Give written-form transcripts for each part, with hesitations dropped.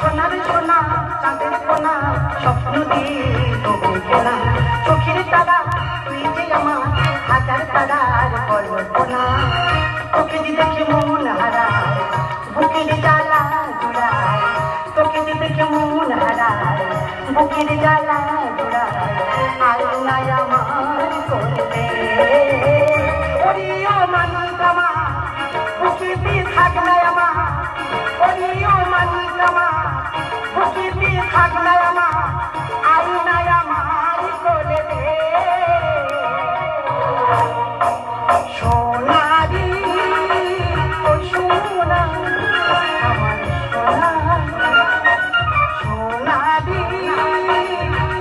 সোনার সোনা চাঁদের সোনা স্বপ্ন দিয়ে তবু কেনা চোখের তারা তুই যে আমার হাজার তারার কল্পনা তোকে যে দেখে মন হারায় বুকের জ্বালা জুড়ায় তোকে যে দেখে মন হারায় বুকের জ্বালা জুড়ায় আর নাই আমার করবে ওরিও মানুষ আমার বুকে দিয়ে থাকলে আমার ওরিও মানুষ আমার বুকে দিয়ে থাকলে আমার আর নাই আমার করবে সোনারি ও সোনা আমার সোনা সোনারি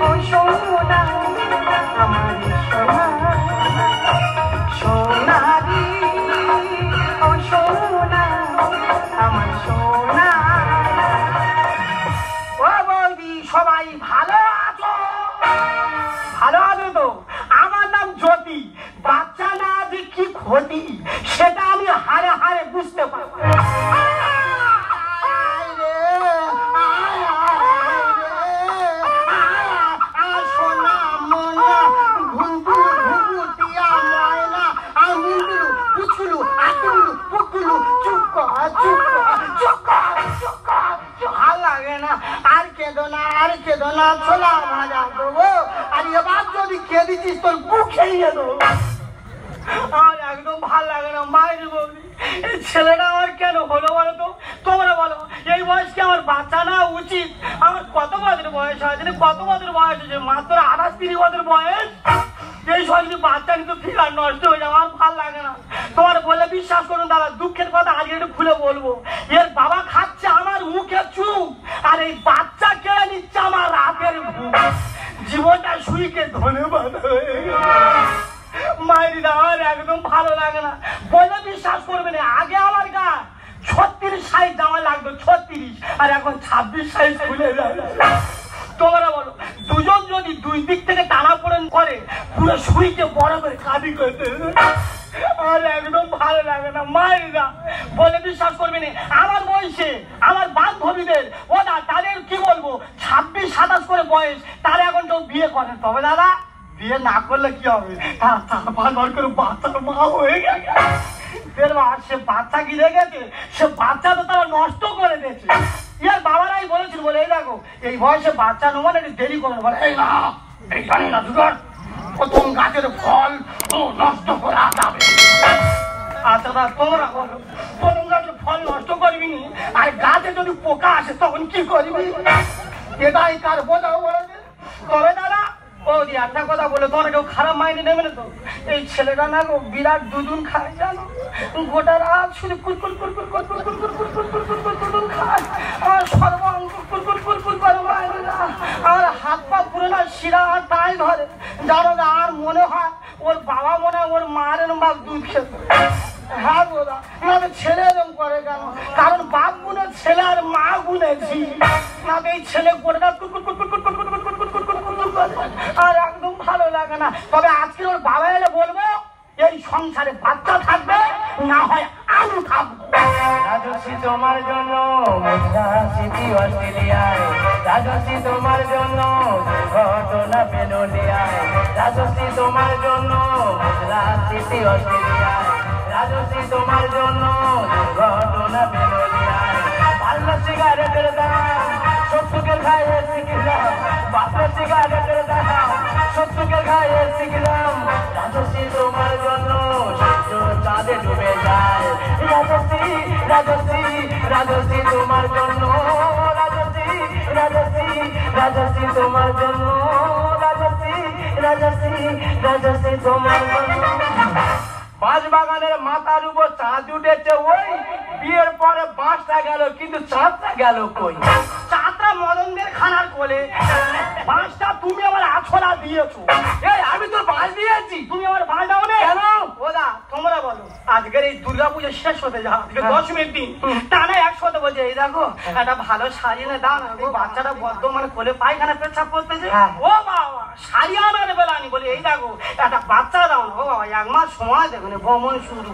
ও সোনা আমার সোনা সোনারি ও সোনা আমার সোনা ও বৌদি সবাই ভালো আছো ভালো আছো তো আমার নাম জ্যোতি বাচ্চা না যে কি ক্ষতি সেটা আমি হারে হারে বুঝতে পারি ভাল লাগে না আর কেঁদো না আর কেঁদো না ছোলা ভাজা দেবো আর এবার যদি কেঁদেছিস তোর বুক খেয়ে দেবো আমার একদম ভাল লাগে না মায়ের বৌদি এই ছেলেটা আমার কেন হলো বলো তো তোমরা বলো এই বয়সকে আমার বাচ্চা না উচিত আমার কত বছর বয়স আছে কত বছর বয়স আছে মাত্র 28-30 বছর বয়স এই সঙ্গে বাচ্চা কিন্তু ফিগার নষ্ট হয়ে যাবে আমার ভাল লাগে না তোমার বলে বিশ্বাস করুন দাদা দুঃখের কথা আজকে একটু খুলে বলবো এর বাবা খাচ্ছে আমার মুখে চুপ আর এই বাচ্চা কেড়ে নিচ্ছে আমার রাতের ঘুম জীবনটা শুইকে ধন্যবাদ মায়ের আমার একদম ভালো লাগে না বলে বিশ্বাস করবে না আগে আমার গা 36 সাইজ জামা লাগতো 36 আর এখন 26 সাইজ খুলে যায় তোমরা বলো দুজন যদি দুই দিক থেকে টানাপোড়েন করে পুরো শুইকে বড় করে কাঁদি করতে আর একদম ভালো লাগে না মায়েরা বলে বিশ্বাস করবে না আমার বয়সে আমার বান্ধবীদের ওরা তাদের কি বলবো 26-27 করে বয়স তারা এখন কেউ বিয়ে করে তবে দাদা বিয়ে না করলে কি হবে তারা 4-5 করে বাচ্চার মা হয়ে গেছে সে বাচ্চা কি রেখেছে সে বাচ্চা তো তারা নষ্ট করে দিয়েছে ইয়ার বাবারাই বলেছিল বলে এই দেখো এই বয়সে বাচ্চা নেবো না একটু দেরি করে বলে এই না এই জানি না দুজন প্রথম গাছের ফল নষ্ট করা যাবে আচ্ছা দাদা তোমরা বলো প্রথম গাছের ফল নষ্ট করবি নি আর গাছে যদি পোকা আসে তখন কি করবি এটাই কার বোঝাও বলে তবে দাদা ও দি একটা কথা বলে তোমার কেউ খারাপ মাইনে নেবে না তো এই ছেলেটা না গো বিরাট দুধুন খায় জানো গোটা রাত শুধু কুরকুর কুরকুর কুরকুর কুরকুর কুরকুর কুরকুর কুরকুর খায় আমার সর্বাঙ্গ কুরকুর কুরকুর করে মাইনে না আমার হাত পা পুরো না শিরা আর টাই ধরে জানো না আর মনে হয় ওর বাবা মনে হয় ওর মার এরম বাপ দুধ খেত হ্যাঁ বোধা না তো ছেলে এরম করে কেন কারণ বাপ গুনে ছেলে আর মা গুনেছি না তো এই ছেলে গোটা কুরকুর কুরকুর কুরকুর কুরকুর কুরকুর কুরকুর কুরকুর করে আর একদম ভালো লাগে না তবে আজকে ওর বাবা এলে বলবো এই সংসারে বাচ্চা থাকবে না হয় আমি থাকবো রাজশ্রী তোমার জন্য সিটি অস্ট্রেলিয়ায় রাজশ্রী তোমার জন্য ঘটনা বেলোলিয়ায় রাজশ্রী তোমার জন্য সিটি অস্ট্রেলিয়ায় রাজশ্রী তোমার জন্য ঘটনা বেলোলিয়ায় পাল্লা সিগারেটের দাম 70 খাইয়ে শিখলাম বাপের সিগারেটের দাম 70 খাইয়ে শিখলাম রাজশ্রী তোমার জন্য চাঁদে ডুবে যায় রাজশ্রী রাজশ্রী রাজশ্রী তোমার জন্য রাজশ্রী রাজশ্রী রাজশ্রী তোমার জন্য রাজশ্রী রাজশ্রী রাজশ্রী তোমার জন্য বাঁশবাগানের মাথার উপর চাঁদ উঠেছে ওই বিয়ের পরে বাঁশটা গেল কিন্তু চাঁদটা গেল কই চাঁদটা মদনদের খানার কোলে বাঁশটা তুমি আমার আছড়া দিয়েছো এই আমি তোর বাঁশ দিয়েছি তুমি আমার বাঁশ দাও না কেন ওদা তোমরা বলো আজকের এই দুর্গাপুজো শেষ হতে যা আজকে 10 দিন টানা একসাথে বলছে এই দেখো একটা ভালো শাড়ি এনে দাও না বাচ্চাটা বদ্ধ মানে কোলে পায়খানা পেচ্ছাপ করতেছে ও বাবা শাড়ি আনার বেলা আনি বলি এই দেখো একটা বাচ্চা দাও না ও বাবা 1 মাস সময় দেখুন ভ্রমণ শুরু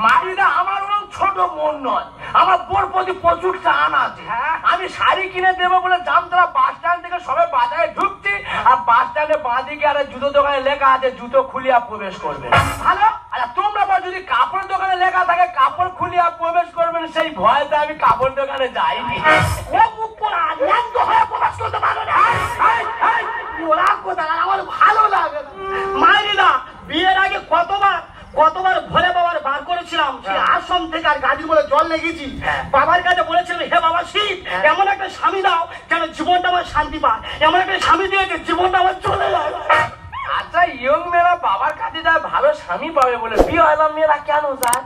মারিদা আমার ওরকম ছোট মন নয়, আমার বোর প্রতি প্রচুর টান আছে। আমি শাড়ি কিনে দেবো বলে জামতলা বাস স্ট্যান্ড থেকে সবাই বাজারে ঢুকছি, আর বাস স্ট্যান্ডে বাঁদিকে আর জুতো দোকানে লেখা আছে জুতো খুলিয়া প্রবেশ করবেন। ভালো। আচ্ছা তোমরা বল, যদি কাপড় দোকানে লেখা থাকে কাপড় খুলিয়া প্রবেশ করবেন, সেই ভয়তে আমি কাপড় দোকানে যাইনি। ও মুখ পোড়া ন্যান্ত হয়ে প্রবেশ করতে পারো না। ওরা কোথায় আমার ভালো লাগে মাইরিদা। বিয়ের আগে কতবার ভোলে বাবার বার করেছিলাম, সেই আশ্রম থেকে আর গাজীর বলে জল লেগেছি। বাবার কাছে বলেছিলাম, হে বাবা শিব, এমন একটা স্বামী দাও যেন জীবনটা আমার শান্তি পায়, এমন একটা স্বামী দিয়ে জীবনটা আমার চলে যায়। আচ্ছা ইয়ং মেয়েরা বাবার কাছে যায় ভালো স্বামী পাবে বলে, বিয়ে হলাম মেয়েরা কেন যায়?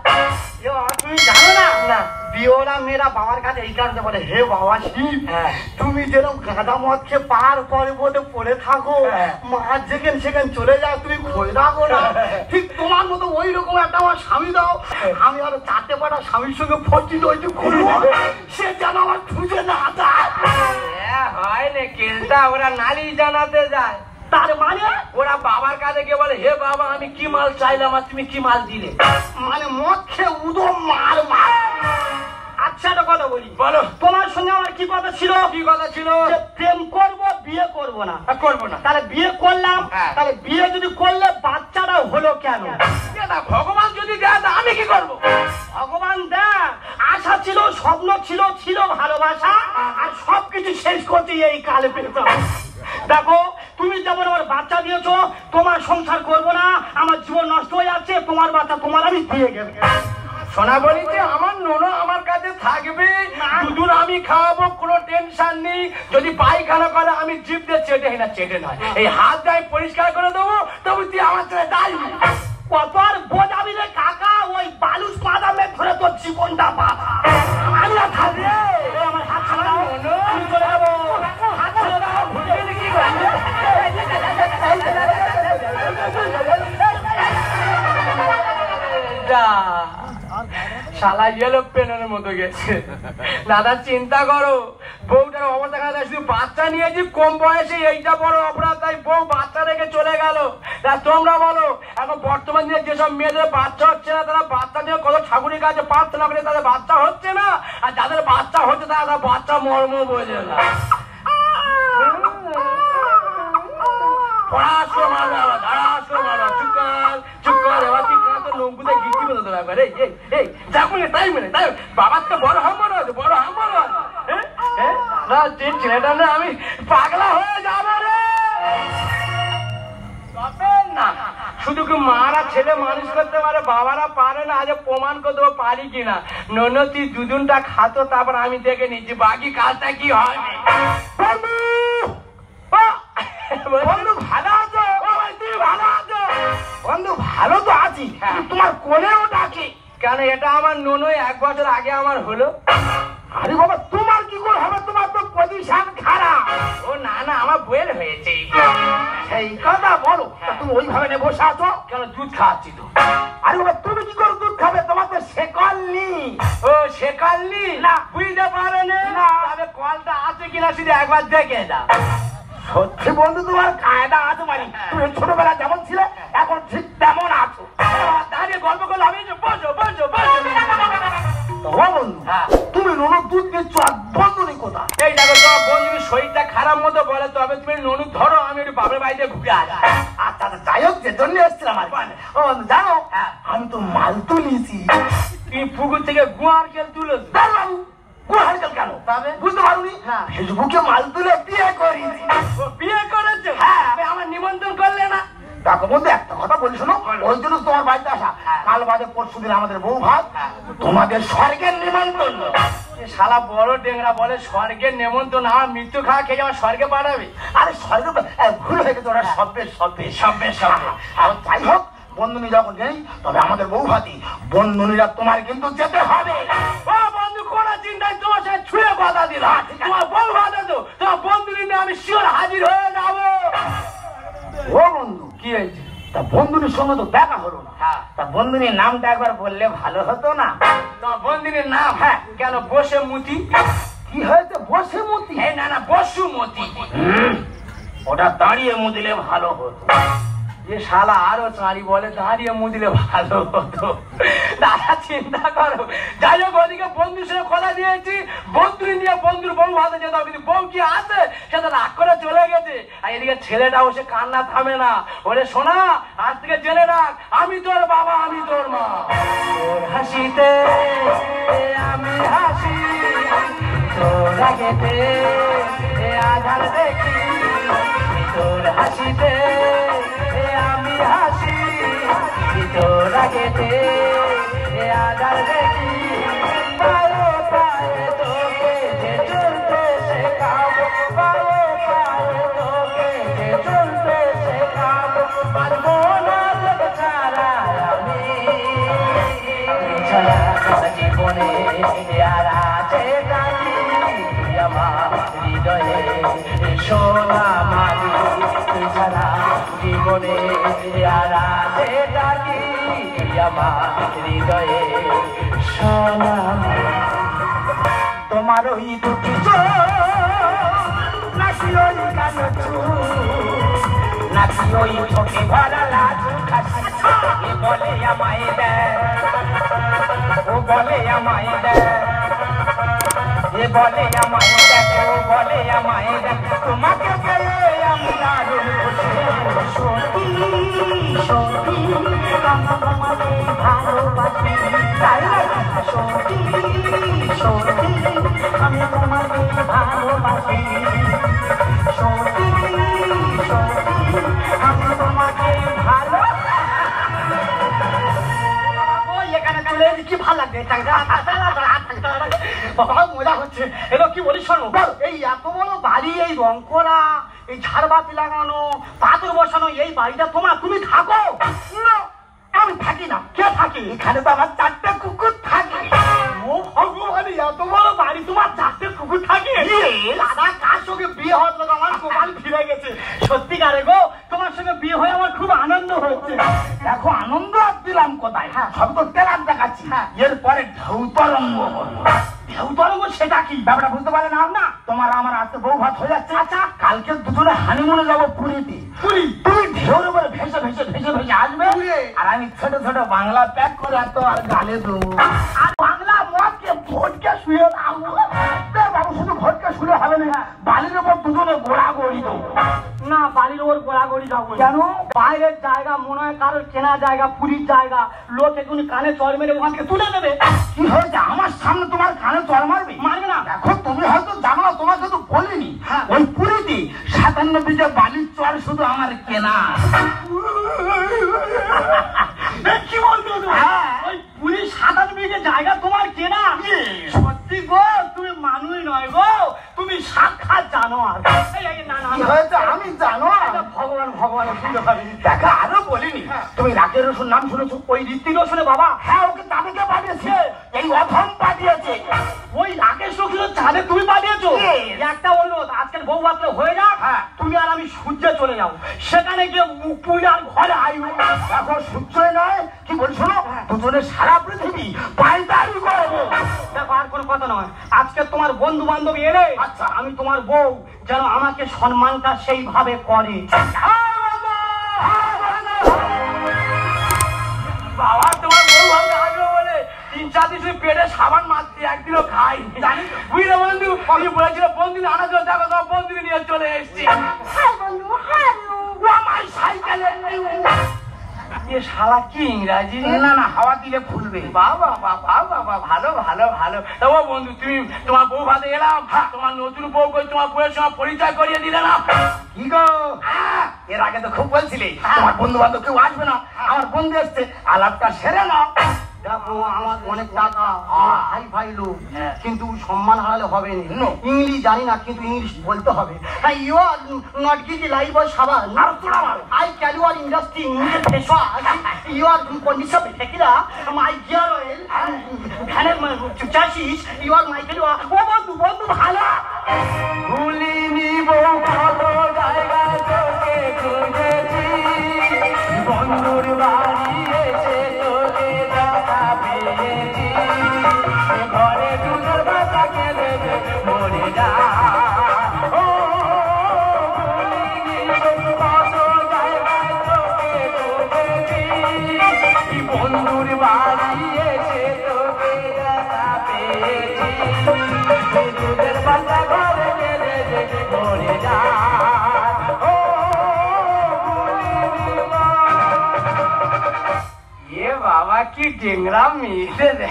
তুমি জানো না? না, বিয়েওয়ালা মেয়েরা বাবার কাছে এই কারণে বলে, হে বাবা শিব, তুমি যেরকম গাঁদা মদ খেয়ে পার পর্বতে পড়ে থাকো, মার যেখানে সেখানে চলে যাও, তুমি খোঁজ রাখো না, ঠিক তোমার মতো ওই রকম একটা আমার স্বামী দাও, আমি আরো 4টে পাটা স্বামীর সঙ্গে ফর্টি টর্টি করবো, সে যেন আমার খুঁজে না যায়। হয় না কেলটা ওরা নালি জানাতে যায়, তার মানে ওরা বাবার কাছে গিয়ে বলে, হে বাবা আমি কি মাল চাইলাম আর তুমি কি মাল দিলে? মানে মদ খেয়ে উদো মার মার। আচ্ছা একটা কথা বলি, বলো। তোমার সঙ্গে আমার কি কথা ছিল? কি কথা ছিল? যে প্রেম করবো, বিয়ে করবো না। করবো না। তাহলে বিয়ে করলাম, তাহলে বিয়ে যদি করলে বাচ্চাটা হলো কেন? ভগবান যদি দেয় আমি কি করবো? ভগবান দেয়, আশা ছিল, স্বপ্ন ছিল ভালোবাসা, আর সবকিছু শেষ করতে এই কালে পেতাম। দেখো তুমি যেমন আমার বাচ্চা দিয়েছো, তোমার সংসার করবো না, আমার জীবন নষ্ট হয়ে যাচ্ছে, তোমার বাচ্চা তোমার আমি দিয়ে গেলে। সোনা বলি যে আমার নোনো আমার কাছে থাকবে, দুধুর আমি খাওয়াবো, কোনো টেনশন নেই। যদি পায়খানা করে আমি জিভ দিয়ে চেটে না, চেটে নয়, এই হাত দিয়ে পরিষ্কার করে দেবো, তবু তুই আমার ছেলে দাঁড়িয়ে কত আর বোঝাবি রে কাকা, ওই বালুস বাদামে ধরে তোর জীবনটা বাধা। আমি আর থাকবে আমার হাত ছেড়ে দাও, আমি চলে যাবো। হাত ছেড়ে দাও, কি শালা ইয়েলো পেনের মতো গেছে। দাদা চিন্তা করো, বউটার অবস্থা খারাপ, শুধু বাচ্চা নিয়েছি কম বয়সে, এইটা বড় অপরাধ, তাই বউ বাচ্চা রেখে চলে গেল। তোমরা বলো, এখন বর্তমান দিনে যেসব মেয়েদের বাচ্চা হচ্ছে না, তারা বাচ্চা নিয়ে কত ঠাকুরের কাছে প্রার্থনা করে তাদের বাচ্চা হচ্ছে না, আর যাদের বাচ্চা হচ্ছে তারা বাচ্চা মর্ম বোঝে না। পড়াশোনা মারবে আবার, ধারাশোনা মারবে, চুপ কর এবার তুই কাঁতো নৌকুতে গিট্টি বেঁধে দেবে একবার। এই যাকুন তাই মেনে তাই বাবার তো বড় হাম্বর আছে, বড় হাম্বর আছে। ছেলেটা না আমি পাগলা হয়ে যাবো রে। না শুধু কি মারা ছেলে মানুষ করতে পারে, বাবারা পারে না, আজ প্রমাণ করতে পারি কিনা। ননতি দুজনটা খাতো, তারপর আমি দেখে নিচ্ছি বাকি কাজটা কি হয়। বন্ধু ভালো আছো? তুই ভালো আছো? বন্ধু ভালো তো আছি, তোমার কোলেও ডাকে কেন? এটা আমার ননই 1 বছর আগে আমার হলো। আরে বাবা তোমার কি করে হবে, তোমার তো পজিশন খারাপ। ও না না আমার বইয়ের হয়েছে। সেই কথা বলো, তুমি ওইভাবে নিয়ে বসে আছো কেন? দুধ খাওয়াচ্ছি তো। আরে বাবা তুমি কি করে দুধ খাবে, তোমার তো শেকল নেই। ও শেকল নেই না, বুঝতে পারেনি না, তবে কলটা আছে কিনা শুধু একবার দেখে যা। সত্যি বন্ধু তোমার কায়দা আছে, মানে তুমি ছোটবেলা যেমন ছিলে এখন ঠিক তেমন আছো। দাঁড়িয়ে গল্প করলে আমি বসো বসো বসো। বন্ধু তুমি ননু দুধ দিচ্ছ আর বন্ধুনি কোথা? এই দেখো তোমার বন্ধুর শরীরটা খারাপ মতো বলে, তবে তুমি ননু ধরো, আমি একটু বাপের বাড়িতে ঘুরে আসি। আচ্ছা যাই হোক, যে জন্য এসেছিলাম আর ও বন্ধু জানো, আমি তো মাল তুলিছি। তুমি পুকুর থেকে গুয়ার কেল তুলেছো? কেন বুঝতে পারুনি? ফেসবুকে মাল তুলে বিয়ে করেছি। বিয়ে করেছো? হ্যাঁ। আমার নিমন্ত্রণ করলে না? দেখো বন্ধু একটা কথা বলি শোনো, ওই জন্য তোমার বাড়িতে আসা। কাল বাদে পরশু দিন আমাদের বউ ভাত, তোমাদের স্বর্গের নিমন্ত্রণ। শালা বড় ডেংরা বলে স্বর্গের নিমন্ত্রণ, আমার মৃত্যু খাওয়া খেয়ে আমার স্বর্গে পাঠাবে। আরে স্বর্গ ভুল হয়ে গেছে, ওরা সভ্যের সভ্যে সভ্যের সভ্যে। যাই হোক বন্ধুনি যখন নেই, তবে আমাদের বউ ভাতি বন্ধুনিরা তোমার কিন্তু যেতে হবে। ও বন্ধু কোন চিন্তায় তোমার সাথে ছুঁয়ে কথা দিলাম, তোমার বউ ভাতে তো তোমার বন্ধুনি আমি শিওর হাজির হয়ে যাবো। ও বন্ধু কি হয়েছে? তা বন্ধুনির সঙ্গে তো দেখা হলো না, তা বন্ধুনির নামটা একবার বললে ভালো হতো না? তোমার বন্ধুনির নাম? হ্যাঁ। কেন? বসে মুতি। কি হয়েছে বসে মতি? না না বসুমতি। ওটা দাঁড়িয়ে মুদিলে ভালো হতো। যে শালা আরো চাঁড়ি বলে দাঁড়িয়ে মুদিলে ভালো হতো। দাদা চিন্তা করো, যাই হোক ওদিকে বন্ধুর সঙ্গে কথা দিয়েছি, বন্ধু নিয়ে বন্ধুর বউ ভাতে যেতে হবে, কিন্তু বউ কি আছে সেটা রাগ করে চলে গেছে। আর এদিকে ছেলেটা বসে কান্না থামে না, ওরে শোনা আজ থেকে জেনে রাখ, আমি তোর বাবা, আমি তোর মা। তোর হাসিতে আমি হাসি, তোর রাগেতে আধার দেখি, তোর হাসিতে আমি হাসি, তোর রাগেতে আধার দেখি। পায়ে পায়ে তোকে যে চলতে শেখাবো, পায়ে পায়ে তোকে যে চলতে শেখাবো, পারবো না তোকে ছাড়া আমি, ছাড়া জীবনে আর আছে নাকি আমার হৃদয়ে সোনা মালি, ছাড়া জীবনে আর আছে নাকি আমার হৃদয়ে সোনা। তোমার ওই দুটি নাকি ওই কালো নাকি ওই ঠোঁটে ভরা লাজু খাসি, এ বলে আমায় দেয়, ও বলে আমায় দেয়, এ বলে আমায় দেখ, ও বলে আমায় দেখ, তোমাকে পেয়ে আমি দারুণ খুশি। সত্যি সত্যি আমি তোমাকে ভালোবাসি, তাই না? সত্যি সত্যি আমি তোমাকে ভালোবাসি, সত্যি সত্যি আমি তোমাকে ভালো। এখানে চলে কি ভালো লাগবে, মজা হচ্ছে। এবার কি বলিস শোনো, এই এত বড় বাড়ি, এই রং করা, এই ঝাড়বাতি লাগানো, পাথর বসানো, এই বাড়িটা তোমার, তুমি থাকো না? আমি থাকি না। কে থাকে এখানে? তো আমার 4টে কুকুর থাকে। ও ভগবান, এত বড় বাড়ি তোমার 4টে কুকুর থাকে? দাদা কার সঙ্গে বিয়ে হতো, আমার কপাল ফিরে গেছে। সত্যিকারে গো, তোমার সঙ্গে বিয়ে হয়ে আমার খুব আনন্দ হচ্ছে। দেখো আনন্দ আর দিলাম কোথায়, সব তো তেলার দেখাচ্ছি। এরপরে ঢেউ তরঙ্গ। ঢেউ তরঙ্গ সেটা কি? ব্যাপারটা বুঝতে পারে না। না তোমার আমার আজকে বউ ভাত হয়ে যাচ্ছে। আচ্ছা কালকে দুজনে হানিমুনে যাবো পুরীতে। পুরী? তুমি ঢেউর উপরে ভেসে ভেসে ভেসে ভেসে আসবে, আর আমি ছোট ছোট বাংলা প্যাক করে এত আর গালে দেবো, আর বাংলা মদকে ভোটকে শুয়ে রাখবো। বাবু শুধু ভোটকে শুলে হবে না, বালির উপর দুজনে গোড়াগড়ি দেবো। না বালির ওপর গোড়াগড়ি যাবো কেন? বাইরের জায়গা মনে হয় কারোর কেনা জায়গা, পুরীর জায়গা, লোক এখনই কানে চড় মেরে ওখান থেকে তুলে দেবে। কি হয়েছে আমার সামনে তোমার কানে চড় মারবে? মারবে না। দেখো তুমি হয়তো জানো না, তোমাকে তো বলিনি, ওই পুরীতে 57 বিঘা বালির চর শুধু আমার কেনা। কি বলছো? ওই পুরী 57 বিঘা জায়গা তোমার কেনা? সত্যি গো, তুমি মানুষ নয় গো, তুমি সাক্ষাৎ জানোয়ার। আমি জানোয়ার? ভগবান ভগবান শুনতে পারি। দেখা আরো বলিনি, তুমি রাকের রসুন নাম শুনেছো? ওই ঋত্বিক রোশনের বাবা? হ্যাঁ, ওকে চাঁদে পাঠিয়েছে, এই অধম পাঠিয়েছে। ওই রাকেশ রসুনের চাঁদে তুমি পাঠিয়েছো? একটা অনুরোধ, আজকের বউ ভাতলে হয়ে যাক, তুমি আর আমি সূর্যে চলে যাও, সেখানে গিয়ে মুখ পুজো আর ঘরে আইব। এখন সূর্যই নয়, কি বলছো? দুজনে সারা পৃথিবী পায়দারি করবো। দেখো আর কোনো কথা নয়, আজকে তোমার বন্ধু বান্ধব এলে আমি তোমার বউ যেন আমাকে সম্মানটা সেইভাবে করে। বাবা তোমার বউ ভাবে আসবে বলে 3-4 দিন পেটে সাবান মারছি, একদিনও খাই জানি। বুঝলে বন্ধু, আমি বলেছিল বন্ধু আনা চলে, দেখো তোমার বন্ধু নিয়ে চলে এসছি। আমার সাইকেলে শালা কি ইংরাজি? না না, হাওয়া দিলে খুলবে। বাবা বাবা বাবা, ভালো ভালো ভালো। তবু বন্ধু তুমি তোমার বউ ভাতে এলাম, তোমার নতুন বউ করে তোমার বউয়ের সঙ্গে পরিচয় করিয়ে দিলে না? কি গো, এর আগে তো খুব বলছিলে তোমার বন্ধু বান্ধব কেউ আসবে না, আমার বন্ধু এসছে, আলাপটা সেরে নাও। দেখো আমার অনেক টাকা, হাই ফাই লোক, কিন্তু সম্মান হারালে হবে না। ইংলিশ জানি না, কিন্তু ইংলিশ বলতে হবে। You are not give Lifebuoy সাবান, I can you are industry English ফেসা, ইউ আর কন্ডিশন ফেকিরা, মাই গিয়ার অয়েল ভ্যানের চাষিস, ইউ আর মাই ক্যান। ও বন্ধু বন্ধু ভালো ভুলিনি বউ, ভালো জায়গা তোকে খুঁজেছি, বন্ধুর বাড়ি এসে তোকে দেখা পেয়েছি, ঘরে দুধের বাচ্চা খেলে মরে যা। ও কত জায়গায় তোকে খুঁজেছি, বন্ধুর বাড়ি কি ডেংরা মেয়ে রে।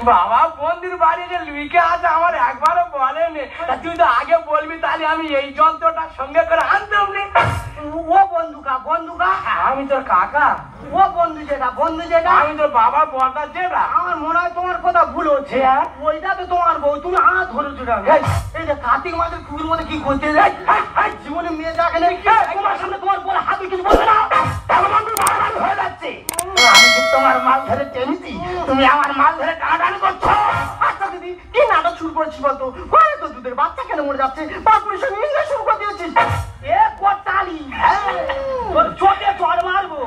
বাবা বন্ধুর বাড়ি যে লুইকে আছে আমার একবারও বলেনি। তুই তো আগে বলবি তাহলে আমি এই যন্ত্রটা সঙ্গে করে আনতাম নি। ও বন্ধুকা বন্ধুকা আমি তোর কাকা। ও বন্ধু যেটা আমি তোর বাবার বর্দা যেটা। আমার মনে হয় তোমার কথা ভুল হচ্ছে। ওইটা তো তোমার বউ, তুমি হাত ধরেছো না। এই যে কার্তিক মাসের কুকুর মধ্যে কি করতে যায় জীবনে মেয়ে দেখে নেই তোমার সামনে তোমার বলে হাতে কিছু বলবে না। হয়ে যাচ্ছে আমি কি তোমার মাল ধরে টেনেছি, তুমি আমার মাল ধরে টানাটানি করছো। আচ্ছা দিদি কি নাটক শুরু করেছিস বলতো? ঘরে তো দুধের বাচ্চা কেন মরে যাচ্ছে, বাপুরের সঙ্গে ইংরেজ শুরু করে দিয়েছিস। এ কোটালি তোর চোটে চড় মারবো।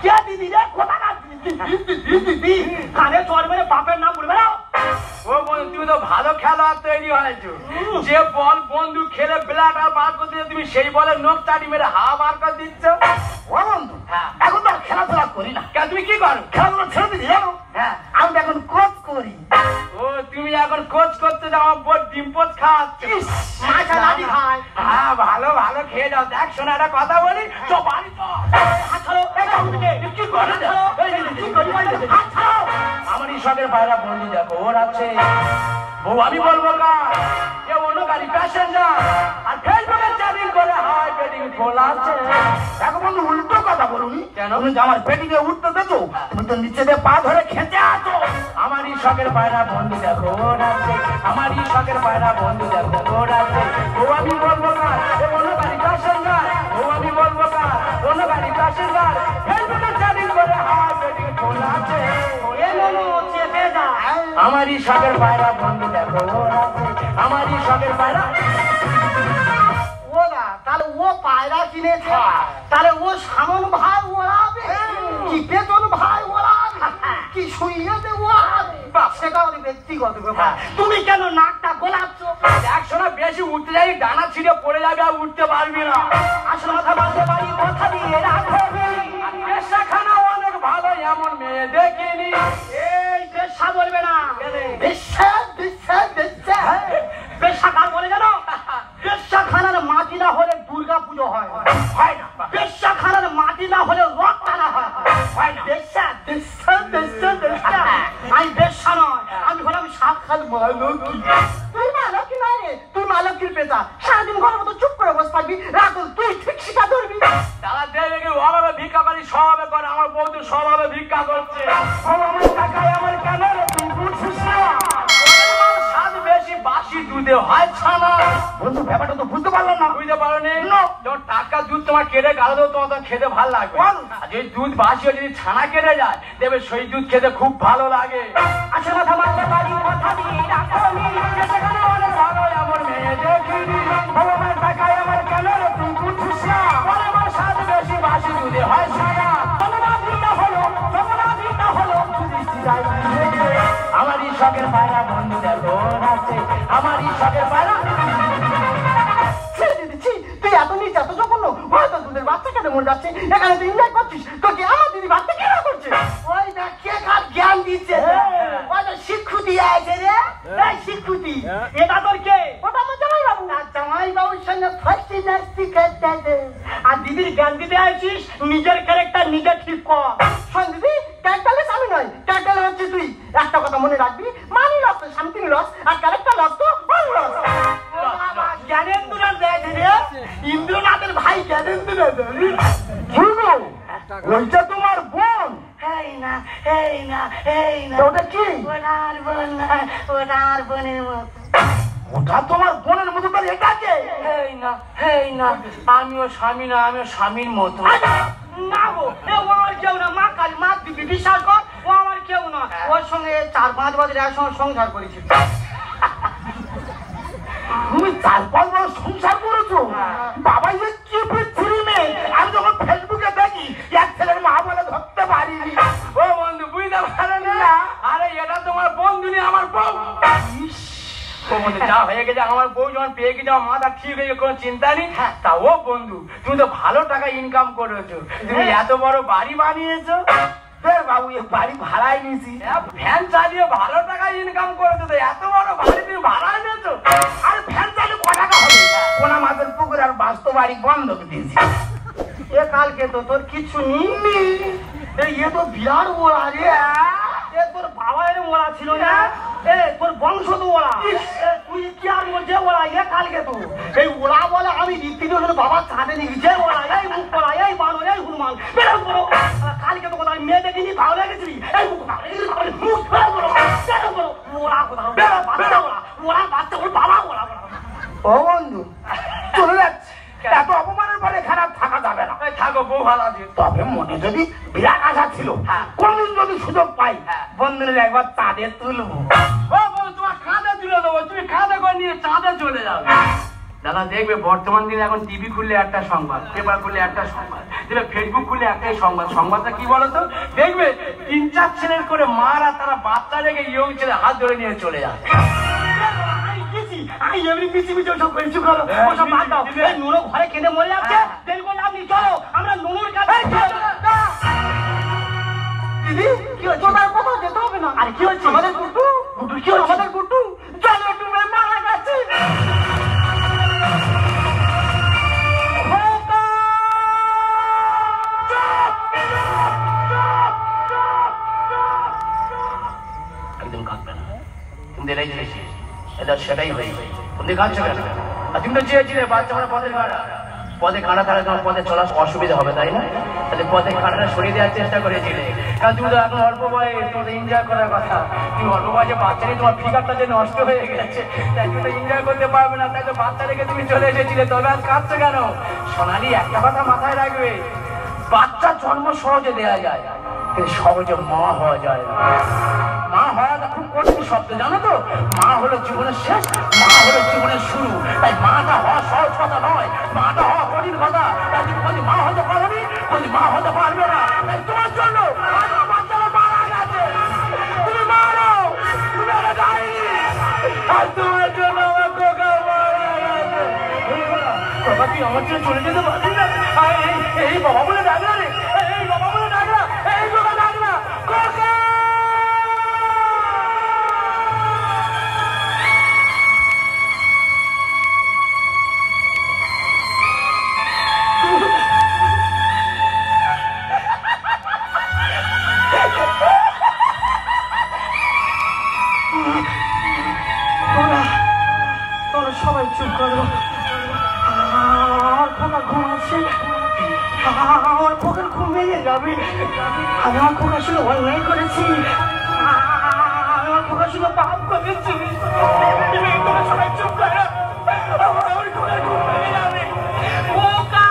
কে দিদি রে কোথা না দিদি কানে চড় মেরে বাপের নাম বলবে না। ও বন্ধু তুমি তো ভালো খেলোয়াড় তৈরি হয়েছো। যে বল বন্ধু খেলে ব্লাড আর বার করে দিয়ে তুমি সেই বলে নোক চাটি মেরে হাওয়া বার করে দিচ্ছ। ও বন্ধু এখন তো খেলাধুলা করি না। কেন তুমি কি করো? খেলাধুলা ছেড়ে দিদি জানো। হ্যাঁ আমি তো এখন কোচ করি। ও তুমি এখন কোচ করতে যাও, আমার বোর্ড ডিম পোচ খাওয়াচ্ছে। মাথা লাঠি খায়। হ্যাঁ ভালো ভালো খেয়ে যাও। দেখ শোনা একটা কথা বলি, চ বাড়ি চ। হাত ছাড়ো এই বাবুকে কি করে ছাড়ো কি করি হাত ছাড়ো। আমার ঈশ্বরের বাইরা বন্ধু দেখো ওর আছে বউ। আমি বলবো কার যে অন্য গাড়ি প্যাসেঞ্জার আর ফেসবুকে চ্যাটিং করে হাই বেডিং খোলা আছে। দেখো বন্ধু উল্টো কথা বলুনি। কেন? তুমি যে আমার পেটিকে উঠতে দেছো, তুমি তো নিচে দিয়ে পা ধরে খেতে আছো। আমার ঈশ্বরের বাইরা বন্ধু দেখো ওর আছে। আমার ঈশ্বরের বাইরা বন্ধু দেখো ওর আছে। ও আমি বলবো কার যে অন্য গাড়ি প্যাসেঞ্জার। ও আমি বলবো কার অন্য গাড়ি প্যাসেঞ্জার ফেসবুকে চ্যাটিং করে হাই বেডিং খোলা আছে। এ মনো চেপে যা। আমার ঈশ্বরের বাইরা বন্ধু দেখো ওর আছে। আমার ঈশ্বরের বাইরা ও না তাহলে ও পায়রা কিনেছে, তাহলে ও সামন ভাই ওড়াবে কি বেতন ভাই ওড়াবে কি শুইয়েতে ওড়াবে, সেটা ওর ব্যক্তিগত ব্যাপার। তুমি কেন নাকটা গোলাচ্ছ? একশো না বেশি উঠতে যাই ডানা ছিঁড়ে পড়ে যাবে আর উঠতে পারবি না। আসলে কথা বলতে পারি কথা দিয়ে রাখবি। পেশাখানা অনেক ভালো এমন মেয়ে দেখিনি। এই পেশা বলবে না, বিশ্বাস বিশ্বাস বিশ্বাস পেশা কার বলে জানো? পেশাখানার মাটি না হলে দুর্গা পুজো হয় না। পেশাখানার মাটি না হলে রথ টানা হয় না। বেশ্যা বেশ্যা বেশ্যা বেশ্যা আমি বেশ্যা নয়, আমি হলাম সাক্ষাৎ মা লক্ষ্মী। তুই মা লক্ষ্মী নয় রে, তুই মা লক্ষ্মীর পেশা। সারাদিন ঘরের মতো চুপ করে বসে থাকবি, রাতুল তুই ঠিক শিক্ষা ধরবি। তারা দেবে কি অভাবে ভিক্ষা করি স্বভাবে করে। আমার বউ তো স্বভাবে ভিক্ষা করছে। আমার টাকায় আমার কেন রে তুই বুঝছিস না? স্বাদ বেশি বাসি দুধে হয় ছানা। বন্ধু ব্যাপারটা তো বুঝতে পারলাম না। বুঝতে পারো নি? যখন টাটকা দুধ তোমার কেটে গালো দেবো তোমার তখন খেতে ভালো লাগবে। আর যদি দুধ বাসি হয়ে যদি ছানা কেটে যায় দেবে সেই দুধ খেতে খুব ভালো লাগে। আচ্ছা কথা মানতে পারি কথা দিয়ে রাখবি। সেখানে অনেক ভালো এমন মেয়ে দেখিনি। ভগবান টাকায় আমার কেন রে তুই বুঝছিস না? বলে আমার স্বাদ বেশি বাসি দুধে হয় ছানা। আমার ঈশ্বরের পায়রা বন্ধু দেখো আছে। আমার ঈশ্বরের পায়রা তুই এত নিচ এত জঘন্য, হয়তো দুধের বাচ্চা কেটে মরে যাচ্ছে, এখানে তুই এনজয় করছিস। তোকে আমার দিদি বাচ্চা কেন করছে? ওই দেখ কে কার জ্ঞান দিচ্ছে, ওই তো শিক্ষুতি আছে রে। এই শিক্ষুতি এটা তোর কে? ওটা আমার জামাই বাবু। জামাই বাবুর সঙ্গে ফার্স্ট নাস্তি খেতে আর দিদির জ্ঞান দিতে আছিস। নিজের ক্যারেক্টার নিজে ঠিক কর। শোন দিদি, ক্যারেক্টারলেস আমি নয়, ক্যারেক্টার হচ্ছে তুই। একটা কথা মনে রাখবি, মানি লস তো সামথিং লস, আর ক্যারেক্টার লস তো অল লস। জ্ঞানেন্দ্র ইন্দ্রনাথের ভাই জ্ঞানেন্দ্র। ওইটা তোমার বোন? এই না এই না এই না, ওটা কি? ওনার বোন না, ওনার বোনের মতো। ওটা তোমার বোনের মতো, তার এটা কে? এই না এই না, আমিও স্বামী না, আমিও স্বামীর মতো। না গো, ও আমার কেউ না। মা কালী মা দিবি বিশ্বাস কর, ও আমার কেউ না। ওর সঙ্গে 4-5 বছর একসঙ্গে সংসার করেছি। তুমি 4-5 বছর সংসার করেছো? বাবা যে কি পৃথিবী মেয়ে, আমি যখন ফেসবুকে দেখি এক ছেলের মা বলে ধরতে পারিনি। ও বন্ধু বুঝতে পারে না? আরে এটা তোমার বন্ধু নেই, আমার বউ। ও বন্ধু যা হয়ে গেছে, আমার বউ যখন পেয়ে গেছে আমার মাথা ঠিক হয়ে কোনো চিন্তা নেই। তা ও বন্ধু তুমি তো ভালো টাকা ইনকাম করেছো, তুমি এত বড় বাড়ি বানিয়েছো। বাবু এ বাড়ি ভাড়ায় নিয়েছি। ফ্যান চালিয়ে ভালো টাকা ইনকাম করেছো, তো এত বড় বাড়ি তুমি ভাড়ায় নিয়েছো? আর ফ্যান চালিয়ে ক টাকা হবে? কোনা মাছের পুকুর আর বাস্তব বাড়ি বন্ধক দিয়েছি। এ কালকে তো তোর কিছু নিইনি। এ তো বিরাট ওরা রে। এ তোর বাবার ওরা ছিল না, এ তোর বংশ তো ওরা। তুই কি আর বলছে ওরা? এ কালকে তো এই ওরা বলে আমি রীতিতে বাবা চাঁদে নিয়ে গেছে ওরা, এই মুখ পড়া, এই বানর, এই হনুমান বেরো করো। কালকে তো কোথায় মেয়ে দেখিনি, ভালো লেগেছিলি, এই মুখ মুখ বেরো করো, বেরো করো। ওরা কোথাও বেরো, বাচ্চা ওরা, ওরা বাচ্চা, ওর বাবা ওরা। ও বন্ধু চলে যাচ্ছে, এত অপমানের পরে খারাপ থাকা যাবে না। থাকো, বউ ভালো আছে। তবে মনে যদি বিরাট আশা ছিল, কোনদিন যদি সুযোগ পাই বন্ধুদের একবার চাঁদে তুলবো। ও বউ, তোমার কাঁধে তুলে দেবো, তুমি কাঁধে করে নিয়ে চাঁদে চলে যাবে। দাদা দেখবে বর্তমান দিনে এখন টিভি খুললে একটা সংবাদ, পেপার খুললে একটা সংবাদ, দেখবে ফেসবুক খুললে একটাই সংবাদ। সংবাদটা কি বলতো? দেখবে 3-4 ছেলের করে মারা তারা বাচ্চা রেখে ইয়ং ছেলে হাত ধরে নিয়ে চলে যায়। আমি এমনি পিছি পিছি সব করেছি, ওসব বাদ দাও। এই নুনো ঘরে কেঁদে মরে যাচ্ছে, দেরি করলে আপনি চলো, আমরা নুনুর কাছে। দিদি কি হচ্ছে? তোমার কোথাও যেতে হবে না। আরে কি হচ্ছে? আমাদের গুড্ডু, গুড্ডু কি হচ্ছে? আমাদের গুড্ডু চলো, ডুবে মারা গেছে। একদম কাঁদবে না, তুমি দেখে জিনিস এটা সেটাই হয়েছে। তুমি কাঁদছো কেন? আর তুমি তো চেয়েছিলে বাচ্চা মানে পথে কাটা, পথে কাটা তাহলে তোমার পথে চলার অসুবিধা হবে, তাই না? তাহলে পথে কাটাটা সরিয়ে দেওয়ার চেষ্টা করেছিলে, কারণ তুমি তো এখন অল্প বয়স, তোমার এনজয় করার কথা। তুমি অল্প বয়সে বাচ্চা নিয়ে তোমার ফিগারটা যে নষ্ট হয়ে গেছে, তাই তুমি তো এনজয় করতে পারবে না, তাই তো বাচ্চা রেখে তুমি চলে এসেছিলে। তবে আর কাঁদছো কেন? সোনালি একটা কথা মাথায় রাখবে, বাচ্চা জন্ম সহজে দেওয়া যায়, কিন্তু সহজে মা হওয়া যায় না। মা হওয়াটা খুব কঠিন শব্দ, জানো তো? মা হলো জীবনের শেষ, মা হলো জীবনের শুরু। তাই মাটা হওয়া সহজ কথা নয়, মাটা হওয়া কঠিন কথা। তাই তুমি যদি মা হতে পারোনি, যদি মা হতে পারবে না, তাই তোমার জন্য বাচ্চারা মারা গেছে। তুমি মারো, তুমি একটা যায়নি, আর তোমার জন্য আমার কোকা মারা গেছে। বাবা তুই আমার জন্য চলে যেতে পারবি না? এই বাবা বলে ডাকলা রে, এই বাবা বলে ডাকলা, এই কোকা ডাকলা, কোকা। তোরা সবাই চুপ করো, আমার খোকা ঘুমাচ্ছে, আমার খোকার ঘুমিয়ে যাবে। আমি আমার খোকার সঙ্গে অন্যায় করেছি, আমার খোকার সঙ্গে পাপ করেছি। তোরা সবাই চুপ করো, আমার খোকার ঘুমিয়ে যাবে। খোকা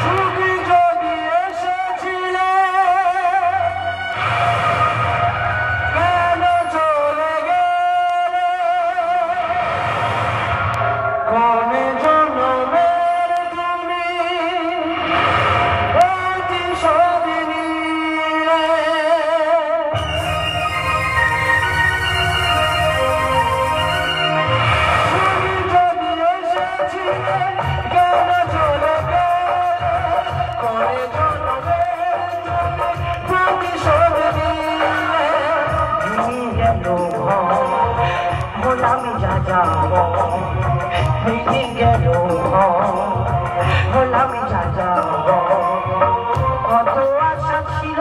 সুখী যদি এসেছিল, কেন চলে গেলে? কোন জন্মের তুমি প্রতিশোধিনী রে? সুখী যদি এসেছিলে, কেন চলে গেলে? কোন জন্মের তুমি প্রতিশোধিনী রে? গেল আমি যা যাব, ভেঙে গেল আমি যা যাব। কত আশা ছিল